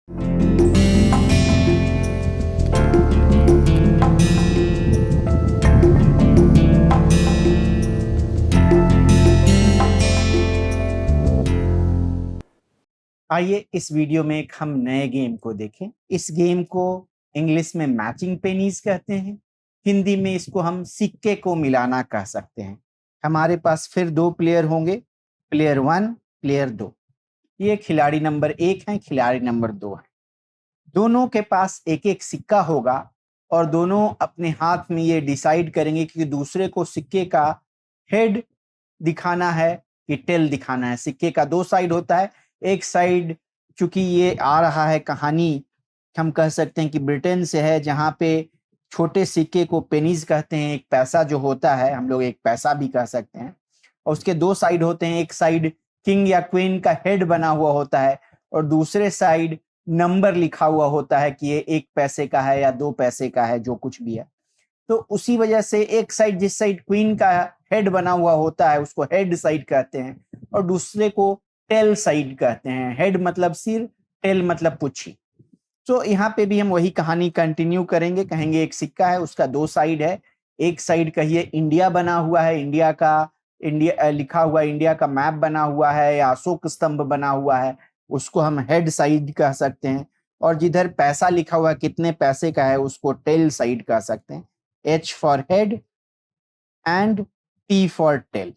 आइए इस वीडियो में एक हम नए गेम को देखें। इस गेम को इंग्लिश में मैचिंग पेनीज कहते हैं, हिंदी में इसको हम सिक्के को मिलाना कह सकते हैं। हमारे पास फिर दो प्लेयर होंगे, प्लेयर 1, प्लेयर 2। ये खिलाड़ी नंबर 1 है, खिलाड़ी नंबर 2 है। दोनों के पास एक एक सिक्का होगा और दोनों अपने हाथ में ये डिसाइड करेंगे कि दूसरे को सिक्के का हेड दिखाना है कि टेल दिखाना है। सिक्के का दो साइड होता है। एक साइड, चूंकि ये आ रहा है कहानी, हम कह सकते हैं कि ब्रिटेन से है, जहां पे छोटे सिक्के को पेनीज कहते हैं। एक पैसा जो होता है, हम लोग एक पैसा भी कह सकते हैं, और उसके दो साइड होते हैं। एक साइड किंग या क्वीन का हेड बना हुआ होता है और दूसरे साइड नंबर लिखा हुआ होता है कि ये 1 पैसे का है या 2 पैसे का है, जो कुछ भी है। तो उसी वजह से एक साइड, जिस साइड क्वीन का हेड बना हुआ होता है, उसको हेड साइड कहते हैं और दूसरे को टेल साइड कहते हैं। हेड मतलब सिर, टेल मतलब पुच्छी। तो यहाँ पे भी हम वही कहानी कंटिन्यू करेंगे। कहेंगे एक सिक्का है, उसका दो साइड है। एक साइड कहिए इंडिया बना हुआ है, इंडिया लिखा हुआ है, इंडिया का मैप बना हुआ है या अशोक स्तंभ बना हुआ है, उसको हम हेड साइड कह सकते हैं। और जिधर पैसा लिखा हुआ है, कितने पैसे का है, उसको टेल साइड कह सकते हैं। H for head and T for tail.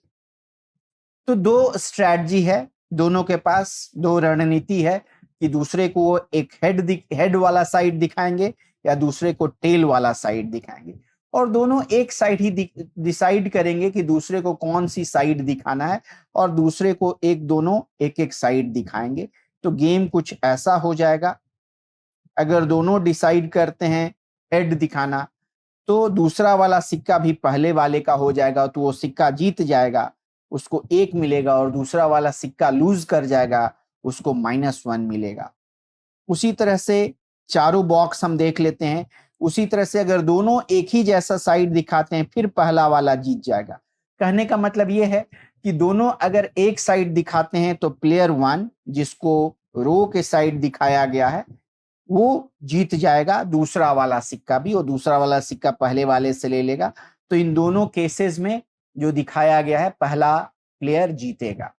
तो दो स्ट्रैटेजी है, दोनों के पास दो रणनीति है कि दूसरे को एक हेड वाला साइड दिखाएंगे या दूसरे को टेल वाला साइड दिखाएंगे, और दोनों एक साइड ही डिसाइड करेंगे कि दूसरे को कौन सी साइड दिखाना है, और दूसरे को दोनों एक एक साइड दिखाएंगे। तो गेम कुछ ऐसा हो जाएगा। अगर दोनों डिसाइड करते हैं हेड दिखाना, तो दूसरा वाला सिक्का भी पहले वाले का हो जाएगा, तो वो सिक्का जीत जाएगा, उसको 1 मिलेगा, और दूसरा वाला सिक्का लूज कर जाएगा, उसको -1 मिलेगा। उसी तरह से चारों बॉक्स हम देख लेते हैं। उसी तरह से अगर दोनों एक ही जैसा साइड दिखाते हैं, फिर पहला वाला जीत जाएगा। कहने का मतलब ये है कि दोनों अगर एक साइड दिखाते हैं तो प्लेयर 1, जिसको रो के साइड दिखाया गया है, वो जीत जाएगा दूसरा वाला सिक्का भी, और दूसरा वाला सिक्का पहले वाले से ले लेगा। तो इन दोनों केसेस में जो दिखाया गया है, पहला प्लेयर जीतेगा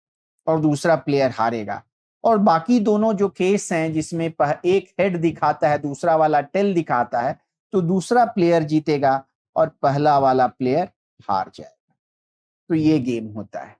और दूसरा प्लेयर हारेगा। और बाकी दोनों जो केस हैं, जिसमें एक हेड दिखाता है, दूसरा वाला टेल दिखाता है, तो दूसरा प्लेयर जीतेगा और पहला वाला प्लेयर हार जाएगा। तो ये गेम होता है।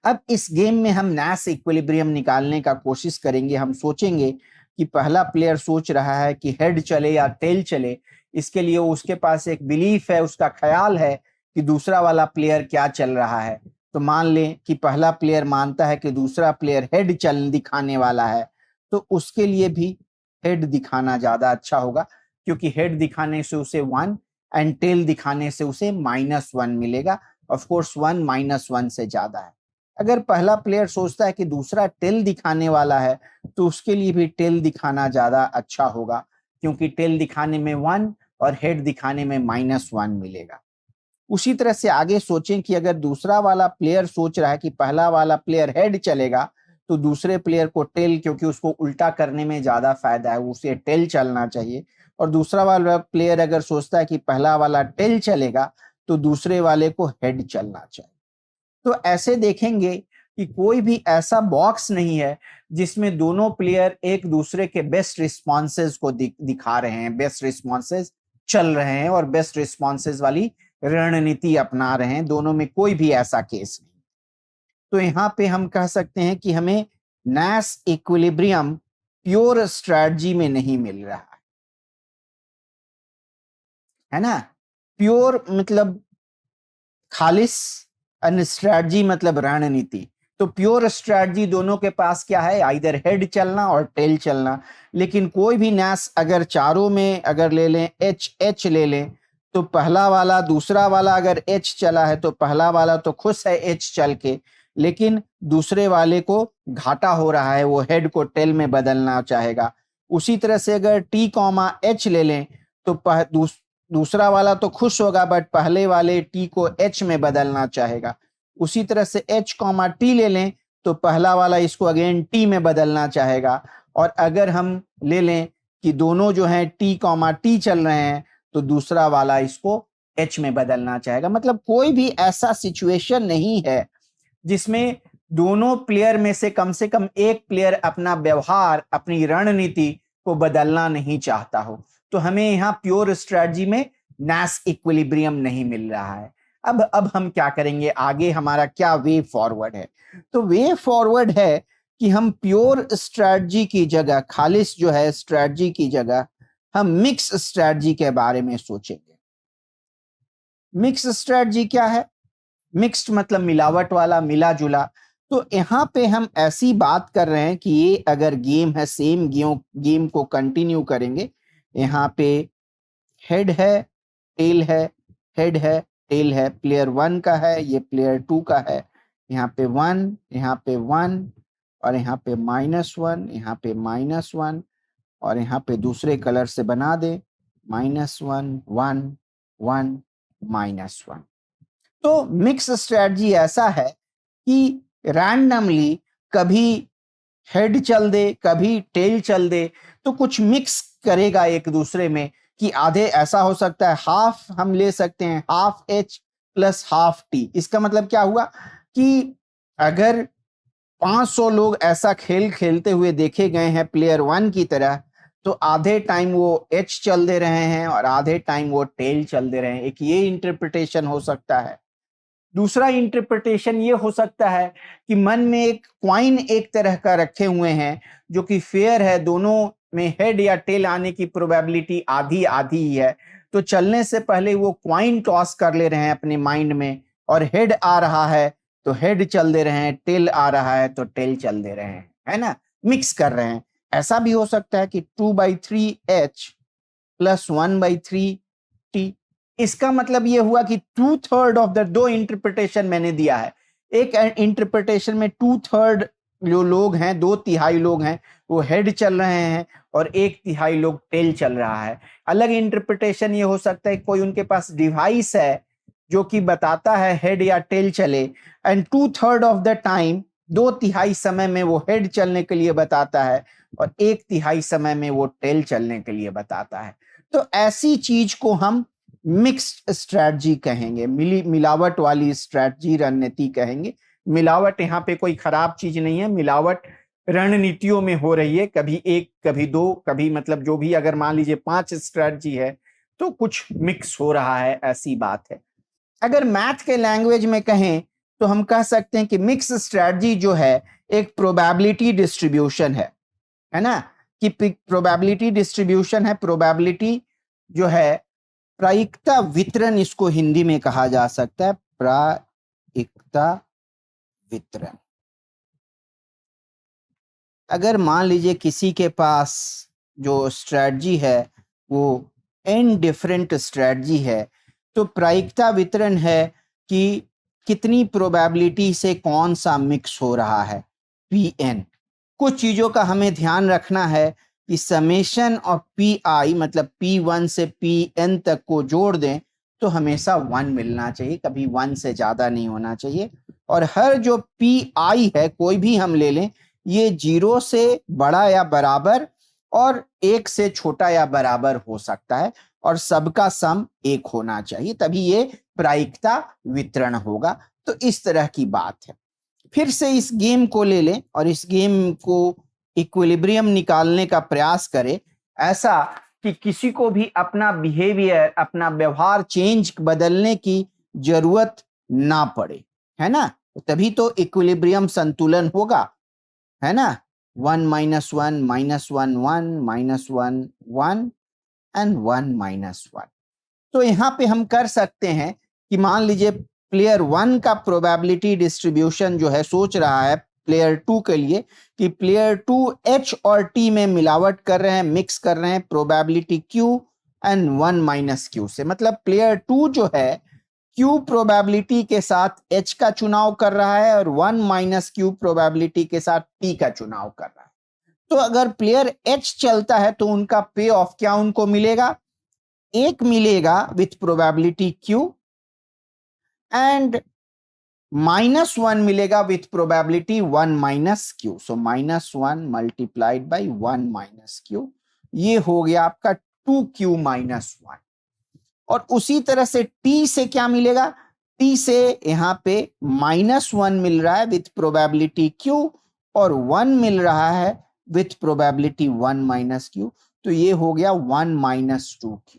अब इस गेम में हम नैश इक्विलिब्रियम निकालने का कोशिश करेंगे। हम सोचेंगे कि पहला प्लेयर सोच रहा है कि हेड चले या टेल चले। इसके लिए उसके पास एक बिलीफ है, उसका ख्याल है कि दूसरा वाला प्लेयर क्या चल रहा है। तो मान लें कि पहला प्लेयर मानता है कि दूसरा प्लेयर हेड चल दिखाने वाला है, तो उसके लिए भी हेड दिखाना ज्यादा अच्छा होगा, क्योंकि हेड दिखाने से उसे 1 एंड टेल दिखाने से उसे -1 मिलेगा। ऑफ कोर्स 1 -1 से ज्यादा है। अगर पहला प्लेयर सोचता है कि दूसरा टेल दिखाने वाला है, तो उसके लिए भी टेल दिखाना ज्यादा अच्छा होगा, क्योंकि टेल दिखाने में 1 और हेड दिखाने में -1 मिलेगा। उसी तरह से आगे सोचें कि अगर दूसरा वाला प्लेयर सोच रहा है कि पहला वाला प्लेयर हेड चलेगा, तो दूसरे प्लेयर को टेल, क्योंकि उसको उल्टा करने में ज्यादा फायदा है, उसे टेल चलना चाहिए। और दूसरा वाला प्लेयर अगर सोचता है कि पहला वाला टेल चलेगा, तो दूसरे वाले को हेड चलना चाहिए। तो ऐसे देखेंगे कि कोई भी ऐसा बॉक्स नहीं है जिसमें दोनों प्लेयर एक दूसरे के बेस्ट रिस्पॉन्सेज को दिखा रहे हैं, बेस्ट रिस्पॉन्सेज चल रहे हैं और बेस्ट रिस्पॉन्सेज वाली रणनीति अपना रहे हैं। दोनों में कोई भी ऐसा केस नहीं। तो यहाँ पे हम कह सकते हैं कि हमें नैश इक्विलिब्रियम प्योर स्ट्रेटजी में नहीं मिल रहा है ना। प्योर मतलब खालिस, एंड स्ट्रैटेजी मतलब रणनीति। तो प्योर स्ट्रैटेजी दोनों के पास क्या है, आइदर हेड चलना और टेल चलना। लेकिन कोई भी नैश अगर चारों में अगर ले लें, एच ले लें, तो पहला वाला, दूसरा वाला अगर एच चला है तो पहला वाला तो खुश है एच चल के, लेकिन दूसरे वाले को घाटा हो रहा है, वो हेड को टेल में बदलना चाहेगा। उसी तरह से अगर टी कॉमा एच ले लें, तो दूसरा वाला तो खुश होगा, बट पहले वाले टी को एच में बदलना चाहेगा। उसी तरह से एच कॉमा टी ले लें, तो पहला वाला इसको अगेन टी में बदलना चाहेगा, और अगर हम ले लें कि दोनों जो हैं t, चल रहे हैं तो दूसरा वाला इसको h में बदलना चाहेगा। मतलब कोई भी ऐसा सिचुएशन नहीं है जिसमें दोनों प्लेयर में से कम एक प्लेयर अपना व्यवहार, अपनी रणनीति को बदलना नहीं चाहता हो। तो हमें यहाँ प्योर स्ट्रेटजी में नाश इक्विलिब्रियम नहीं मिल रहा है। अब हम क्या करेंगे, आगे हमारा क्या वे फॉरवर्ड है? तो वे फॉरवर्ड है कि हम प्योर स्ट्रेटजी की जगह, खालिश जो है स्ट्रेटजी की जगह, हम मिक्स स्ट्रेटजी के बारे में सोचेंगे। मिक्स स्ट्रेटजी क्या है? मिक्स्ड मतलब मिलावट वाला, मिला जुला। तो यहाँ पे हम ऐसी बात कर रहे हैं कि ये अगर गेम है, सेम गेम को कंटिन्यू करेंगे। यहाँ पे हेड है, टेल है, हेड है, टेल है। प्लेयर 1 का है, ये प्लेयर 2 का है। यहाँ पे 1, यहाँ पे 1 और यहाँ पे -1, यहाँ पे -1 और यहाँ पे दूसरे कलर से बना दे -1 1 1 -1। तो मिक्स स्ट्रेटजी ऐसा है कि रैंडमली कभी हेड चल दे, कभी टेल चल दे, तो कुछ मिक्स करेगा एक दूसरे में कि आधे ऐसा हो सकता है, हाफ हम ले सकते हैं, half H plus half T. इसका मतलब क्या हुआ कि अगर 500 लोग ऐसा खेल खेलते हुए देखे गए हैं प्लेयर 1 की तरह, तो आधे टाइम वो एच चल दे रहे हैं और आधे टाइम वो टेल चल दे रहे हैं। एक ये इंटरप्रिटेशन हो सकता है। दूसरा इंटरप्रिटेशन ये हो सकता है कि मन में एक क्वाइन एक तरह का रखे हुए हैं जो कि फेयर है, दोनों में हेड या टेल आने की प्रोबेबिलिटी आधी आधी ही है। तो चलने से पहले वो क्वाइन टॉस कर ले रहे हैं अपने माइंड में, और हेड आ रहा है तो हेड चल दे रहे हैं, टेल आ रहा है तो टेल चल दे रहे हैं, है ना, मिक्स कर रहे हैं। ऐसा भी हो सकता है कि 2/3 H प्लस 1/3 T। इसका मतलब ये हुआ कि 2/3 ऑफ द, दो इंटरप्रिटेशन मैंने दिया है। एक इंटरप्रिटेशन में 2/3 जो लोग हैं, 2/3 लोग हैं वो हेड चल रहे हैं और 1/3 लोग टेल चल रहा है। अलग इंटरप्रिटेशन ये हो सकता है कोई उनके पास डिवाइस है जो कि बताता है हेड या टेल चले, एंड 2/3 ऑफ द टाइम, 2/3 समय में वो हेड चलने के लिए बताता है और 1/3 समय में वो टेल चलने के लिए बताता है। तो ऐसी चीज को हम मिक्स्ड स्ट्रेटजी कहेंगे, मिलावट वाली स्ट्रेटजी, रणनीति कहेंगे। मिलावट यहाँ पे कोई खराब चीज नहीं है, मिलावट रणनीतियों में हो रही है, कभी एक कभी दो, कभी मतलब जो भी, अगर मान लीजिए 5 स्ट्रेटजी है तो कुछ मिक्स हो रहा है, ऐसी बात है। अगर मैथ के लैंग्वेज में कहें तो हम कह सकते हैं कि मिक्स स्ट्रेटजी जो है एक प्रोबेबिलिटी डिस्ट्रीब्यूशन है ना, कि प्रोबेबिलिटी डिस्ट्रीब्यूशन है। प्रोबेबिलिटी जो है, प्रायिकता वितरण इसको हिंदी में कहा जा सकता है, प्रायिकता वितरण। अगर मान लीजिए किसी के पास जो स्ट्रेटजी है वो n डिफरेंट स्ट्रेटजी है, तो प्रायिकता वितरण है कि कितनी प्रोबेबिलिटी से कौन सा मिक्स हो रहा है, Pn। कुछ चीजों का हमें ध्यान रखना है कि समेशन ऑफ Pi, मतलब P1 से Pn तक को जोड़ दें तो हमेशा 1 मिलना चाहिए, कभी 1 से ज्यादा नहीं होना चाहिए। और हर जो Pi है, कोई भी हम ले लें, ये 0 से बड़ा या बराबर और 1 से छोटा या बराबर हो सकता है, और सबका सम 1 होना चाहिए, तभी ये प्रायिकता वितरण होगा। तो इस तरह की बात है। फिर से इस गेम को ले लें और इस गेम को इक्विलिब्रियम निकालने का प्रयास करें, ऐसा कि किसी को भी अपना बिहेवियर, अपना व्यवहार चेंज, बदलने की जरूरत ना पड़े, है ना। तभी तो इक्विलिब्रियम संतुलन होगा, है ना। 1 -1 -1 1 -1 1 एंड 1 -1। तो यहाँ पे हम कर सकते हैं कि मान लीजिए प्लेयर 1 का प्रोबेबिलिटी डिस्ट्रीब्यूशन जो है, सोच रहा है प्लेयर 2 के लिए कि प्लेयर 2 H और T में मिलावट कर रहे हैं, मिक्स कर रहे हैं, प्रोबेबिलिटी Q एंड 1 - Q से। मतलब प्लेयर 2 जो है Q प्रोबेबिलिटी के साथ H का चुनाव कर रहा है और 1 - Q प्रोबेबिलिटी के साथ T का चुनाव कर रहा है। तो अगर प्लेयर H चलता है तो उनका पे ऑफ क्या उनको मिलेगा, 1 मिलेगा विथ प्रोबेबिलिटी Q, एंड -1 मिलेगा with probability 1 minus Q, so -1 multiplied by 1 minus Q, ये हो गया आपका 2q-1। और उसी तरह से t से क्या मिलेगा, t से यहां पे -1 मिल रहा है विथ प्रोबेबिलिटी q और 1 मिल रहा है विथ प्रोबेबिलिटी 1 माइनस क्यू, तो ये हो गया 1 माइनस 2q।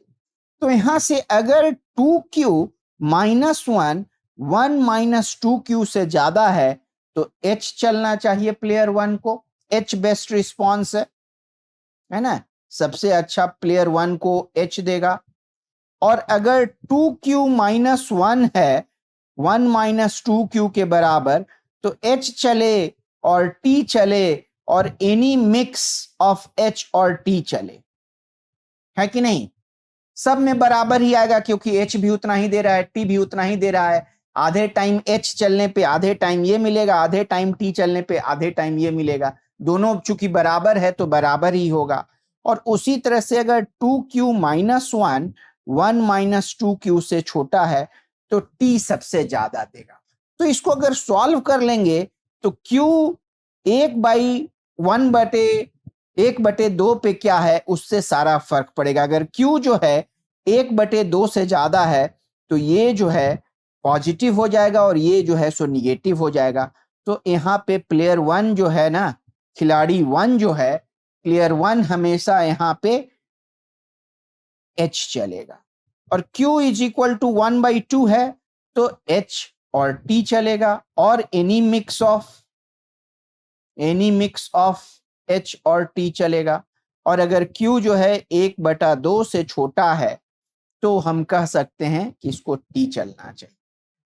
तो यहां से अगर 2q-1 1 माइनस 2q से ज्यादा है तो h चलना चाहिए प्लेयर 1 को, h बेस्ट रिस्पॉन्स है ना, सबसे अच्छा प्लेयर 1 को h देगा। और अगर 2q-1 है 1 माइनस 2q के बराबर, तो h चले और t चले और एनी मिक्स ऑफ h और t चले, है कि नहीं, सब में बराबर ही आएगा क्योंकि h भी उतना ही दे रहा है, t भी उतना ही दे रहा है। आधे टाइम h चलने पे आधे टाइम ये मिलेगा, आधे टाइम t चलने पे आधे टाइम ये मिलेगा, दोनों चूंकि बराबर है तो बराबर ही होगा। और उसी तरह से अगर 2q-1 1 माइनस 2q से छोटा है तो t सबसे ज्यादा देगा। तो इसको अगर सॉल्व कर लेंगे तो q 1/1/2 पे क्या है उससे सारा फर्क पड़ेगा। अगर q जो है 1/2 से ज्यादा है तो ये जो है पॉजिटिव हो जाएगा और ये जो है सो निगेटिव हो जाएगा। तो यहाँ पे प्लेयर 1 जो है ना, खिलाड़ी 1 जो है, प्लेयर 1 हमेशा यहाँ पे h चलेगा। और q इज इक्वल टू 1/2 है तो h और t चलेगा, और एनी मिक्स ऑफ h और t चलेगा। और अगर q जो है 1/2 से छोटा है तो हम कह सकते हैं कि इसको t चलना चाहिए।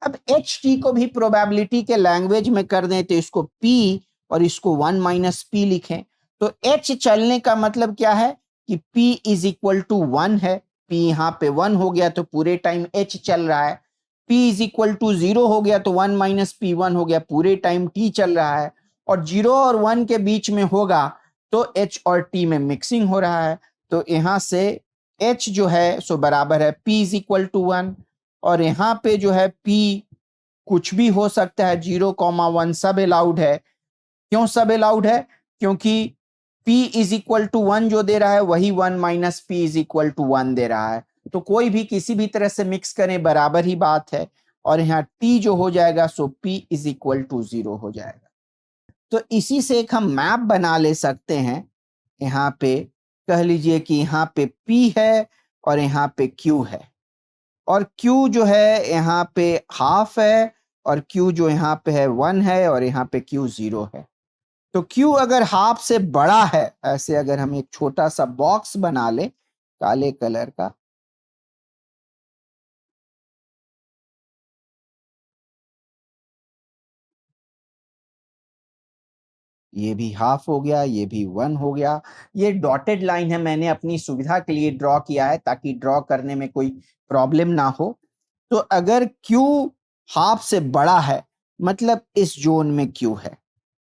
अब एच टी को भी प्रोबेबिलिटी के लैंग्वेज में कर दें तो इसको p और इसको 1 माइनस p लिखें, तो h चलने का मतलब क्या है कि p इज इक्वल टू 1 है, p यहाँ पे 1 हो गया तो पूरे टाइम h चल रहा है, p इज इक्वल टू 0 हो गया तो 1 माइनस p 1 हो गया, पूरे टाइम t चल रहा है, और 0 और 1 के बीच में होगा तो h और t में मिक्सिंग हो रहा है। तो यहाँ से h जो है सो बराबर है p इज इक्वल टू 1, और यहाँ पे जो है p कुछ भी हो सकता है, 0,1 सब अलाउड है। क्यों सब अलाउड है, क्योंकि p इज इक्वल टू 1 जो दे रहा है वही 1 minus p is equal to 1 दे रहा है, तो कोई भी किसी भी तरह से मिक्स करें बराबर ही बात है। और यहाँ t जो हो जाएगा सो p इज इक्वल टू 0 हो जाएगा। तो इसी से एक हम मैप बना ले सकते हैं। यहाँ पे कह लीजिए कि यहाँ पे p है और यहाँ पे q है, और q जो है यहाँ पे हाफ है, और q जो यहाँ पे है 1 है, और यहाँ पे q 0 है। तो q अगर हाफ से बड़ा है, ऐसे अगर हम एक छोटा सा बॉक्स बना ले काले कलर का, ये भी हाफ हो गया, ये भी 1 हो गया। ये डॉटेड लाइन है, मैंने अपनी सुविधा के लिए ड्रॉ किया है ताकि ड्रॉ करने में कोई प्रॉब्लम ना हो। तो अगर q हाफ से बड़ा है मतलब इस जोन में q है,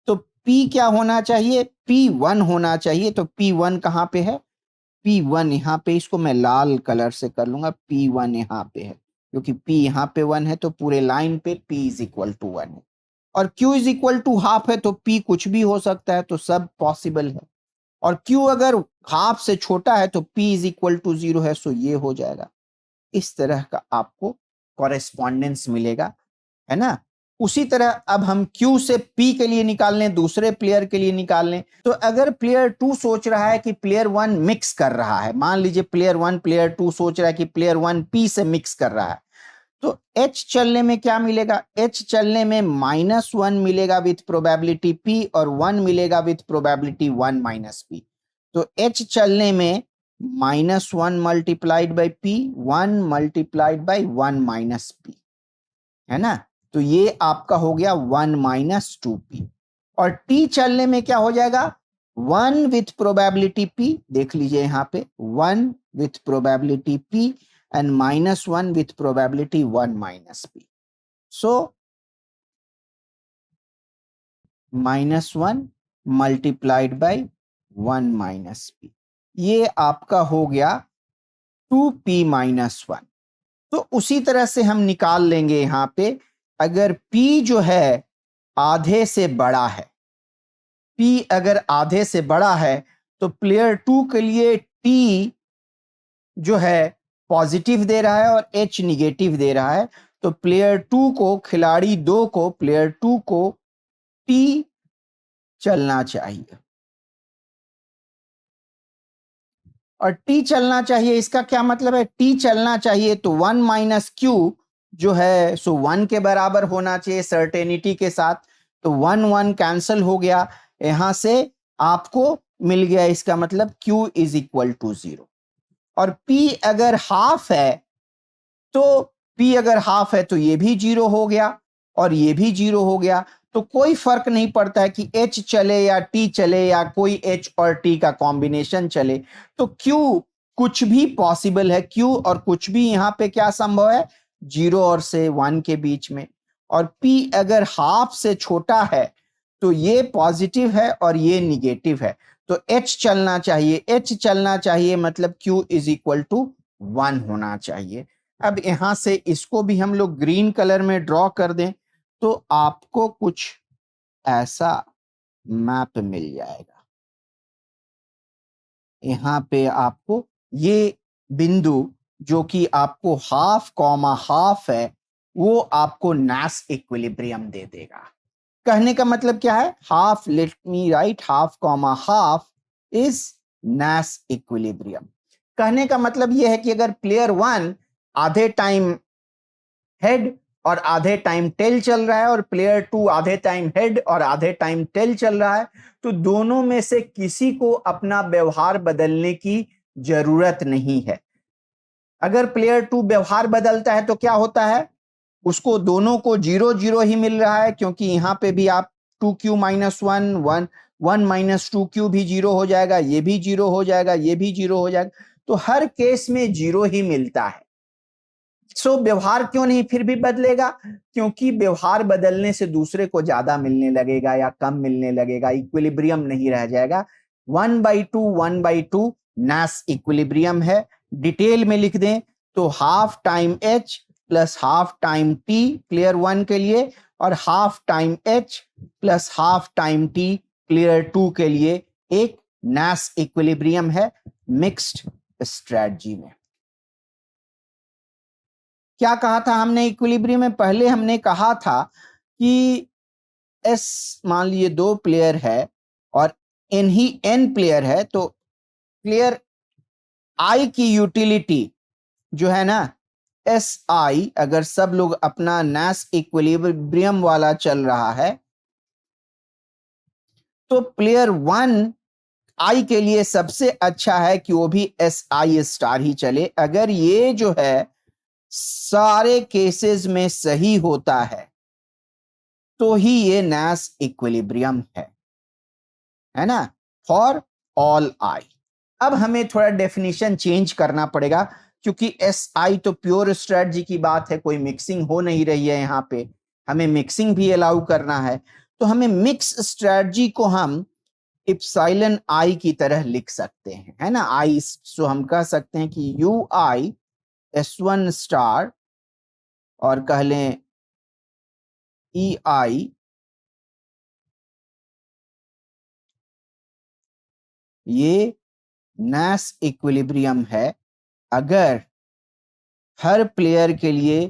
तो p क्या होना चाहिए, p1 होना चाहिए। तो p1 कहाँ पे है, p1 यहाँ पे, इसको मैं लाल कलर से कर लूंगा, p1 यहाँ पे है, क्योंकि p यहाँ पे 1 है तो पूरे लाइन पे p इज इक्वल टू 1 है। और q is equal to half है तो p कुछ भी हो सकता है, तो सब पॉसिबल है। और q अगर हाफ से छोटा है तो p इज इक्वल टू 0 है, सो ये हो जाएगा। इस तरह का आपको कॉरेस्पॉन्डेंस मिलेगा, है ना। उसी तरह अब हम Q से P के लिए निकाल लें, दूसरे प्लेयर के लिए निकाल लें। तो अगर प्लेयर 2 सोच रहा है कि प्लेयर 1 मिक्स कर रहा है, मान लीजिए प्लेयर 1 प्लेयर 2 सोच रहा है कि प्लेयर 1 P से मिक्स कर रहा है, तो H चलने में क्या मिलेगा, H चलने में -1 मिलेगा विथ प्रोबेबिलिटी P और 1 मिलेगा विथ प्रोबेबिलिटी 1 माइनस P। तो H चलने में -1 multiplied by P, 1 multiplied by 1 minus P, है ना। तो ये आपका हो गया 1 माइनस 2p। और t चलने में क्या हो जाएगा, 1 विथ प्रोबेबिलिटी p, देख लीजिए यहाँ पे 1 with probability p and -1 with probability 1 minus p। So -1 multiplied by 1 minus p, ये आपका हो गया 2p-1। तो उसी तरह से हम निकाल लेंगे यहाँ पे अगर P जो है आधे से बड़ा है, P अगर आधे से बड़ा है तो प्लेयर 2 के लिए T जो है पॉजिटिव दे रहा है और H निगेटिव दे रहा है, तो प्लेयर 2 को, खिलाड़ी 2 को, प्लेयर 2 को T चलना चाहिए। और T चलना चाहिए, इसका क्या मतलब है? T चलना चाहिए तो 1 माइनस Q जो है सो 1 के बराबर होना चाहिए सर्टेनिटी के साथ, तो 1 1 कैंसिल हो गया, यहां से आपको मिल गया, इसका मतलब Q इज इक्वल टू 0। और P अगर हाफ है तो ये भी 0 हो गया और ये भी 0 हो गया, तो कोई फर्क नहीं पड़ता है कि H चले या T चले या कोई H और T का कॉम्बिनेशन चले, तो Q कुछ भी पॉसिबल है, Q और कुछ भी यहां पे क्या संभव है? 0 और से 1 के बीच में। और P अगर हाफ से छोटा है तो ये पॉजिटिव है और ये निगेटिव है, तो H चलना चाहिए, H चलना चाहिए मतलब Q इज इक्वल टू 1 होना चाहिए। अब यहां से इसको भी हम लोग ग्रीन कलर में ड्रॉ कर दें तो आपको कुछ ऐसा मैप मिल जाएगा। यहां पे आपको ये बिंदु जो कि आपको हाफ कॉमा हाफ है, वो आपको नास इक्विलिब्रियम दे देगा। कहने का मतलब क्या है? Half, let me right, half comma half is नास इक्विलिब्रियम। कहने का मतलब यह है कि अगर प्लेयर 1 आधे टाइम हेड और आधे टाइम टेल चल रहा है और प्लेयर 2 आधे टाइम हेड और आधे टाइम टेल चल रहा है, तो दोनों में से किसी को अपना व्यवहार बदलने की जरूरत नहीं है। अगर प्लेयर 2 व्यवहार बदलता है तो क्या होता है? उसको दोनों को 0 0 ही मिल रहा है, क्योंकि यहां पे भी आप 2Q माइनस 1 1 1 माइनस 2Q भी 0 हो जाएगा, ये भी 0 हो जाएगा, ये भी 0 हो जाएगा, तो हर केस में 0 ही मिलता है। सो व्यवहार क्यों नहीं फिर भी बदलेगा? क्योंकि व्यवहार बदलने से दूसरे को ज्यादा मिलने लगेगा या कम मिलने लगेगा, इक्विलिब्रियम नहीं रह जाएगा। 1/2 नास इक्विलिब्रियम है। डिटेल में लिख दें तो half time H plus half time T player 1 के लिए और half time H plus half time T player 2 के लिए एक नास इक्विलिब्रियम है मिक्स्ड स्ट्रेटजी में। क्या कहा था हमने इक्विलिब्रियम में? पहले हमने कहा था कि एस, मान लीजिए 2 प्लेयर है और एन ही एन प्लेयर है, तो प्लेयर आई की यूटिलिटी जो है ना, एस आई, अगर सब लोग अपना नास इक्विलिब्रियम वाला चल रहा है तो प्लेयर 1 आई के लिए सबसे अच्छा है कि वो भी एस आई स्टार ही चले। अगर ये जो है सारे केसेस में सही होता है तो ही ये नास इक्विलिब्रियम है ना, फॉर ऑल आई। अब हमें थोड़ा डेफिनेशन चेंज करना पड़ेगा, क्योंकि एस आई तो प्योर स्ट्रेटजी की बात है, कोई मिक्सिंग हो नहीं रही है यहाँ पे, हमें मिक्सिंग भी अलाउ करना है, तो हमें मिक्स स्ट्रेटजी को हम इप्सिलॉन आई की तरह लिख सकते हैं, है ना। आई, सो हम कह सकते हैं कि यू आई S1 स्टार और कह लें ई आई ये नास इक्विलिब्रियम है अगर हर प्लेयर के लिए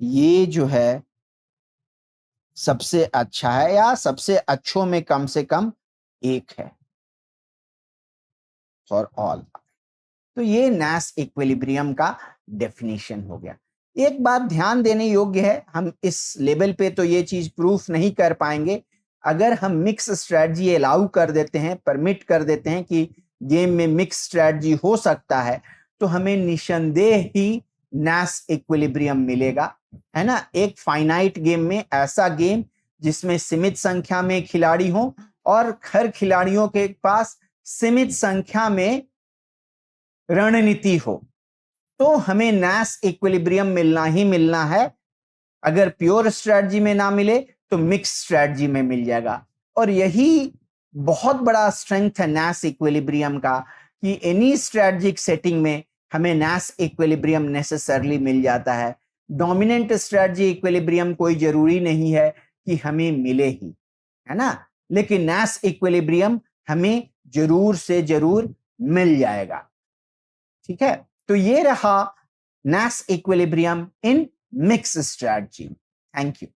ये जो है सबसे अच्छा है या सबसे अच्छों में कम से कम एक है, फॉर ऑल। तो ये नास इक्विलिब्रियम का डेफिनेशन हो गया। एक बात ध्यान देने योग्य है, हम इस लेवल पे तो ये चीज प्रूफ नहीं कर पाएंगे, अगर हम मिक्स स्ट्रेटजी अलाउ कर देते हैं, परमिट कर देते हैं कि गेम में मिक्स स्ट्रेटजी हो सकता है, तो हमें निसंदेह ही नास इक्विलिब्रियम मिलेगा, है ना। एक फाइनाइट गेम में, ऐसा गेम जिसमें सीमित संख्या में खिलाड़ी हो और हर खिलाड़ियों के पास सीमित संख्या में रणनीति हो, तो हमें नास इक्विलिब्रियम मिलना ही मिलना है। अगर प्योर स्ट्रेटजी में ना मिले तो मिक्स स्ट्रेटजी में मिल जाएगा। और यही बहुत बड़ा स्ट्रेंथ है नास इक्विलिब्रियम का, कि एनी स्ट्रेटजिक सेटिंग में हमें नास इक्विलिब्रियम नेसेसरली मिल जाता है। डोमिनेंट स्ट्रेटजी इक्विलिब्रियम कोई जरूरी नहीं है कि हमें मिले ही, है ना, लेकिन नाश इक्विलिब्रियम हमें जरूर से जरूर मिल जाएगा। ठीक है, तो ये रहा नाश equilibrium in mix strategy. Thank you.